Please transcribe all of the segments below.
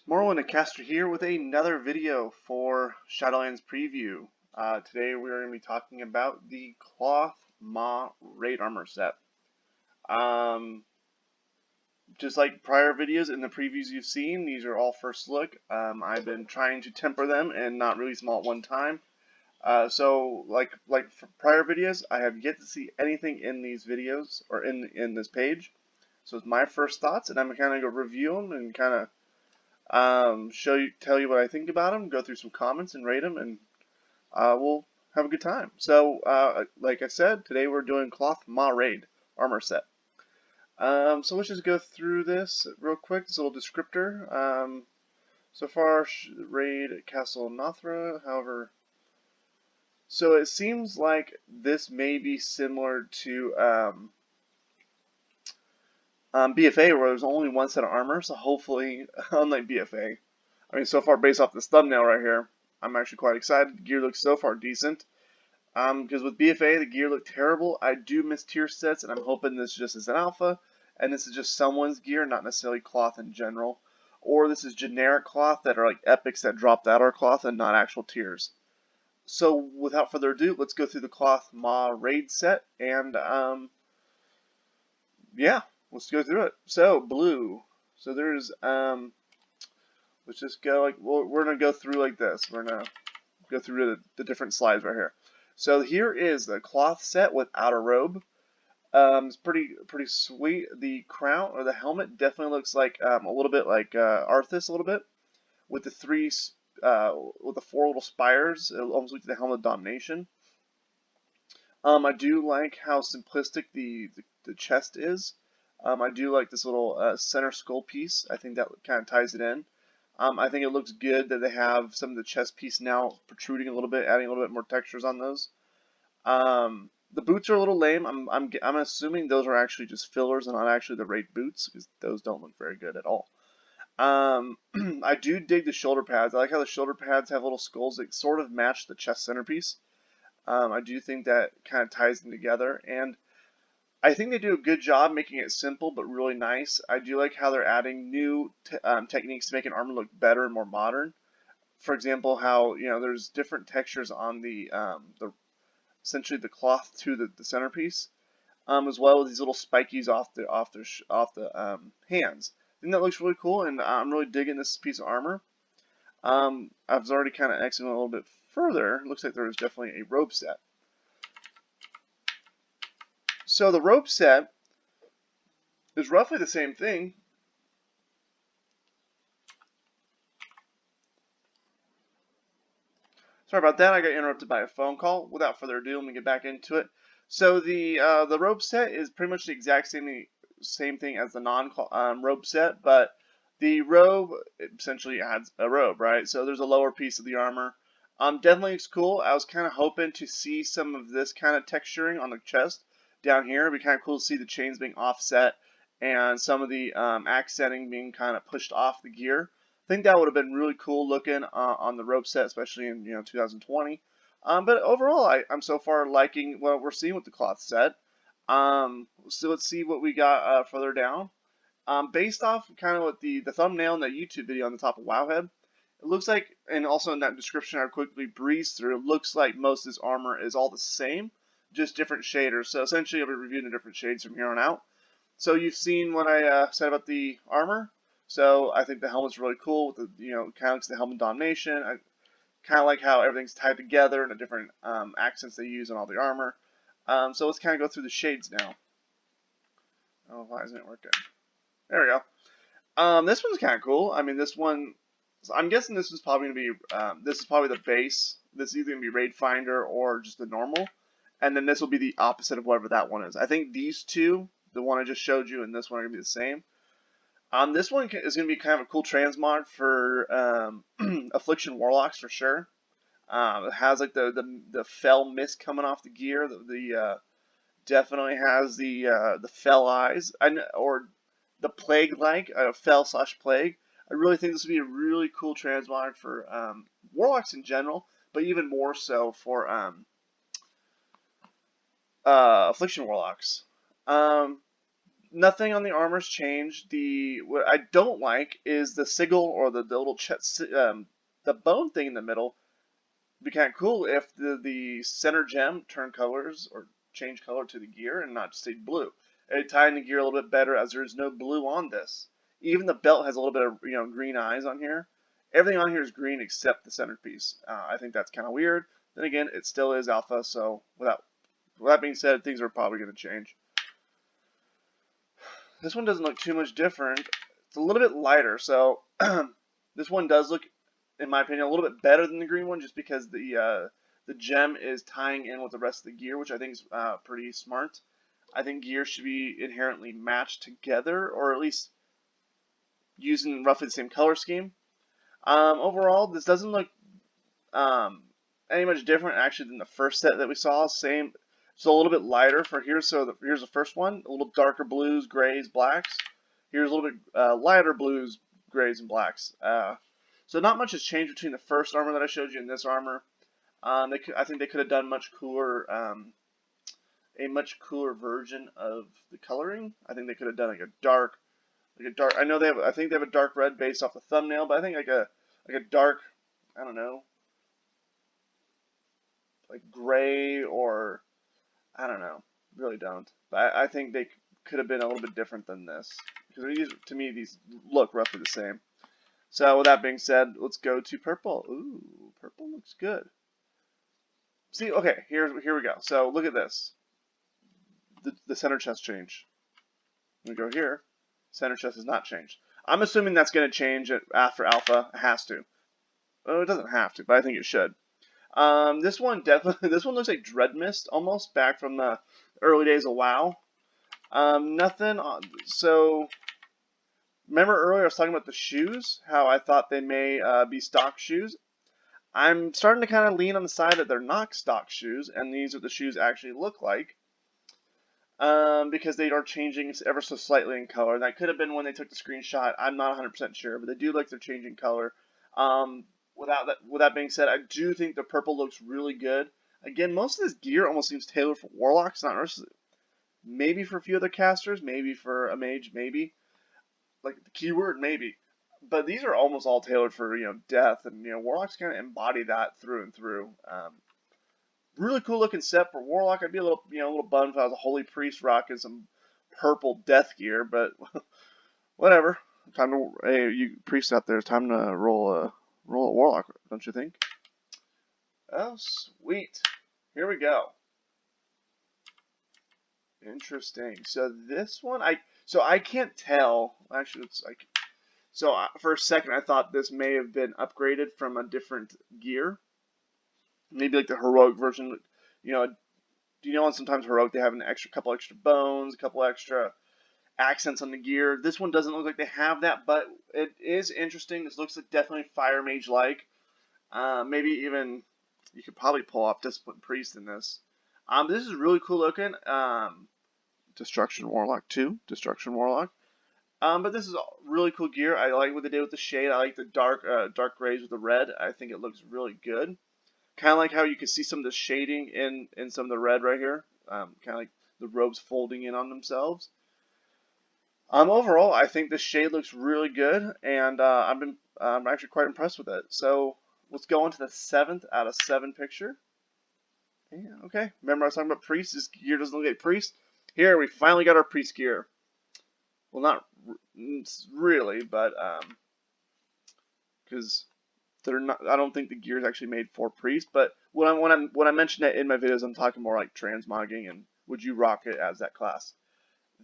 Morrowind Caster here with another video for Shadowlands preview. Today we are going to be talking about the Cloth Maw Raid Armor set. Just like prior videos in the previews you've seen, these are all first look. I've been trying to temper them and not release them all at one time. So like for prior videos, I have yet to see anything in these videos or in this page. So it's my first thoughts, and I'm kind of going to review them and kind of tell you what I think about them, go through some comments and rate them, and we'll have a good time. So, like I said, today we're doing Cloth Maw Raid Armor Set. So let's just go through this real quick, this little descriptor. So far, Raid Castle Nothra, however, so it seems like this may be similar to BFA, where there's only one set of armor, so hopefully, unlike BFA, I mean, so far, based off this thumbnail right here, I'm actually quite excited. The gear looks so far decent. Because with BFA, the gear looked terrible. I do miss tier sets, and I'm hoping this just is an alpha, and this is just someone's gear, not necessarily cloth in general. Or this is generic cloth that are like epics that dropped out our cloth and not actual tiers. So without further ado, let's go through the Cloth Maw Raid set, and yeah, let's go through it. So blue. So there's let's just go like we're gonna go through like this. We're gonna go through the different slides right here. So here is the cloth set without a robe. It's pretty sweet. The crown or the helmet definitely looks like a little bit like Arthas a little bit, with the with the four little spires. It almost looks like the helmet of domination. I do like how simplistic the chest is. I do like this little center skull piece. I think that kind of ties it in. I think it looks good that they have some of the chest piece now protruding a little bit, adding a little bit more textures on those. The boots are a little lame. I'm assuming those are actually just fillers and not actually the raid boots, because those don't look very good at all. I do dig the shoulder pads. I like how the shoulder pads have little skulls that sort of match the chest centerpiece. I do think that kind of ties them together, and I think they do a good job making it simple but really nice. I do like how they're adding new techniques to make an armor look better and more modern. For example, how there's different textures on the essentially the cloth to the centerpiece, as well as these little spikies off the hands. I think that looks really cool, and I'm really digging this piece of armor. I was already kind of exiting a little bit further. It looks like there is definitely a robe set. So the robe set is roughly the same thing. Sorry about that. I got interrupted by a phone call. Without further ado, let me get back into it. So the robe set is pretty much the exact same thing as the non-robe set, but the robe essentially adds a robe, right? So there's a lower piece of the armor. Definitely looks cool. I was kind of hoping to see some of this kind of texturing on the chest down here. It'd be kind of cool to see the chains being offset and some of the accenting being kind of pushed off the gear. I think that would have been really cool looking on the robe set, especially in 2020. But overall, I'm so far liking what we're seeing with the cloth set. So let's see what we got further down. Based off kind of what the thumbnail and the YouTube video on the top of Wowhead, it looks like, and also in that description I quickly breezed through, it looks like most of this armor is all the same, just different shaders. So essentially I'll be reviewing the different shades from here on out. So you've seen what I said about the armor. So I think the helmet's really cool with the, kind of looks the helmet domination. I kind of like how everything's tied together and the different accents they use on all the armor. So let's kind of go through the shades now. Oh, why isn't it working? There we go. This one's kind of cool. I mean, this one, I'm guessing this is probably going to be, this is probably the base. This is either going to be Raid Finder or just the normal. And then this will be the opposite of whatever that one is. I think these two, the one I just showed you and this one, are going to be the same. This one is going to be kind of a cool transmog for Affliction Warlocks for sure. It has like the fell mist coming off the gear. Definitely has the fell eyes, or the plague-like fell/plague. I really think this would be a really cool transmog for Warlocks in general, but even more so for Affliction Warlocks. Nothing on the armor's changed. What I don't like is the sigil or the little chest, the bone thing in the middle. It'd be kind of cool if the center gem turned colors or changed color to the gear and not just stayed blue. It'd tie in the gear a little bit better as there's no blue on this. Even the belt has a little bit of green eyes on here. Everything on here is green except the centerpiece. I think that's kind of weird. Then again, it still is alpha, so with that being said, things are probably going to change. This one doesn't look too much different. It's a little bit lighter, so this one does look, in my opinion, a little bit better than the green one, just because the gem is tying in with the rest of the gear, which I think is pretty smart. I think gear should be inherently matched together, or at least using roughly the same color scheme. Overall, this doesn't look any much different actually than the first set that we saw. Same, so a little bit lighter for here. So here's the first one, a little darker blues, grays, blacks. Here's a little bit lighter blues, grays, and blacks. So not much has changed between the first armor that I showed you and this armor. I think they could have done much cooler, a much cooler version of the coloring. I think they could have done like a dark. I know I think they have a dark red based off the thumbnail, but I think like a dark, I don't know, like gray or I don't know, really don't. But I think they could have been a little bit different than this because to me these look roughly the same. So with that being said, let's go to purple. Ooh, purple looks good. See, okay, here we go. So look at this. The center chest change. We go here. Center chest has not changed. I'm assuming that's going to change after alpha. It has to. Oh, it doesn't have to, but I think it should. This one definitely. This one looks like Dread Mist almost back from the early days of WoW. Nothing. So remember earlier I was talking about the shoes. How I thought they may be stock shoes. I'm starting to kind of lean on the side that they're not stock shoes, and these are the shoes actually look like. Because they are changing ever so slightly in color. And that could have been when they took the screenshot. I'm not 100% sure, but they do look like they're changing color. With that being said, I do think the purple looks really good. Again, most of this gear almost seems tailored for warlocks, not necessarily. Maybe for a few other casters, maybe for a mage, maybe. Like the keyword, maybe. But these are almost all tailored for death, and warlocks kind of embody that through and through. Really cool looking set for warlock. I'd be a little bummed if I was a holy priest rocking some purple death gear, but whatever. Time to you priests out there. It's time to roll a warlock, don't you think? Oh, sweet. Here we go. Interesting. So this one, I can't tell. Actually, it's like for a second I thought this may have been upgraded from a different gear. Maybe like the heroic version, do you know on sometimes heroic they have an couple extra bones, a couple extra accents on the gear. This one doesn't look like they have that, but it is interesting. This looks like definitely Fire Mage like. Maybe even you could probably pull off Discipline Priest in this. This is really cool looking. Destruction Warlock too. Destruction Warlock. But this is really cool gear. I like what they did with the shade. I like the dark grays with the red. I think it looks really good. Kind of like how you can see some of the shading in some of the red right here. Kind of like the robes folding in on themselves. Overall, I think this shade looks really good, and I'm actually quite impressed with it. So let's go on to the 7th out of 7 picture. Yeah, okay. Remember I was talking about priest? This gear doesn't look like priest. Here, we finally got our priest gear. Well, not really, but because they're not. I don't think the gear is actually made for priest. But when I mention it in my videos, I'm talking more like transmogging and would you rock it as that class.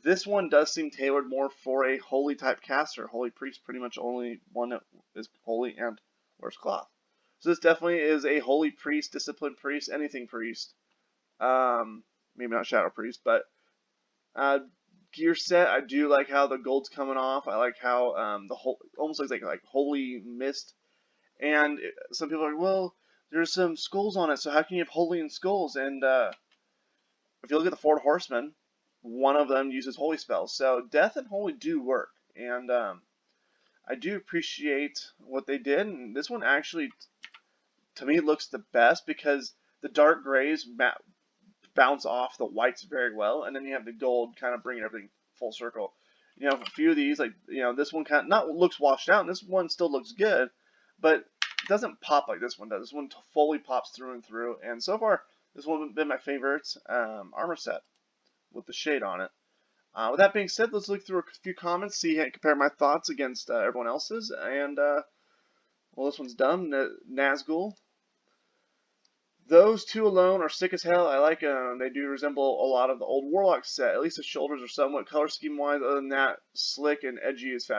This one does seem tailored more for a holy type caster. Holy priest, pretty much only one that is holy and wears cloth. So this definitely is a holy priest, disciplined priest, anything priest. Maybe not shadow priest, but gear set. I do like how the gold's coming off. I like how the whole almost looks like holy mist. And some people are like, well, there's some skulls on it, so how can you have holy and skulls? And if you look at the 4 horsemen, one of them uses holy spells. So death and holy do work, and I do appreciate what they did. And this one actually, to me, looks the best because the dark grays bounce off the whites very well, and then you have the gold kind of bringing everything full circle. You know, a few of these, like, you know, this one kind of not looks washed out, and this one still looks good, but it doesn't pop like this one does. This one fully pops through and through, and so far, this one has been my favorite armor set with the shade on it. With that being said, let's look through a few comments, see and compare my thoughts against everyone else's, and well, this one's done. Nazgul. Those two alone are sick as hell. I like them. They do resemble a lot of the old Warlock set. At least the shoulders are somewhat color scheme wise. Other than that, slick and edgy is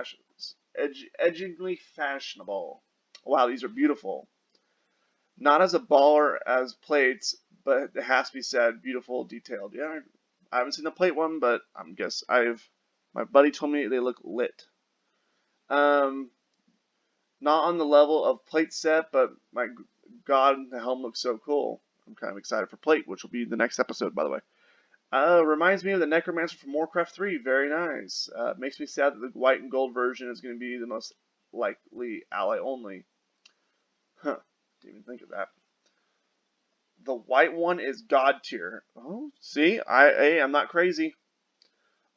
edgingly fashionable. Wow, these are beautiful. Not as a baller as plates, but it has to be said, beautiful, detailed. Yeah, I haven't seen the plate one, but my buddy told me they look lit. Not on the level of plate set, but my God, the helm looks so cool. I'm kind of excited for plate, which will be the next episode, by the way. Reminds me of the Necromancer from Warcraft 3. Very nice. Makes me sad that the white and gold version is going to be the most likely ally only. Huh. Didn't even think of that. The white one is God tier. Oh, see? I'm not crazy.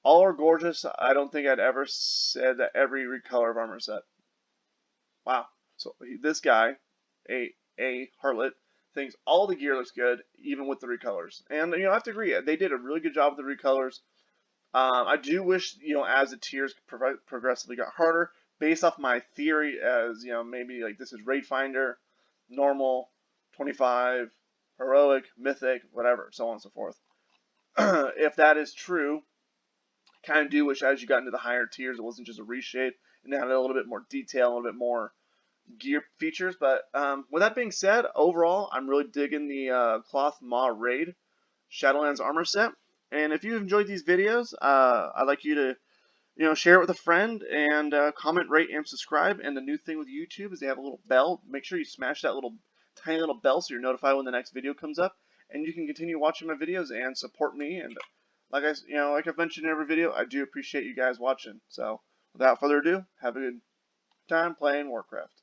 All are gorgeous. I don't think I'd ever said that every recolor of armor set. Wow. So this guy, a Harlot, thinks all the gear looks good, even with the recolors. And, you know, I have to agree. They did a really good job with the recolors. I do wish, you know, as the tiers progressively got harder, based off my theory as, you know, maybe like this is Raid Finder, Normal, 25, Heroic, Mythic, whatever, so on and so forth. If that is true, kind of do wish as you got into the higher tiers, it wasn't just a reshade, and it had a little bit more detail, a little bit more gear features. But with that being said, overall, I'm really digging the Cloth Maw Raid Shadowlands armor set. And if you enjoyed these videos, I'd like you to, you know, share it with a friend and comment, rate, and subscribe. And the new thing with YouTube is they have a little bell. Make sure you smash that little tiny little bell so you're notified when the next video comes up, and you can continue watching my videos and support me. And like I've mentioned in every video, I do appreciate you guys watching. So without further ado, have a good time playing Warcraft.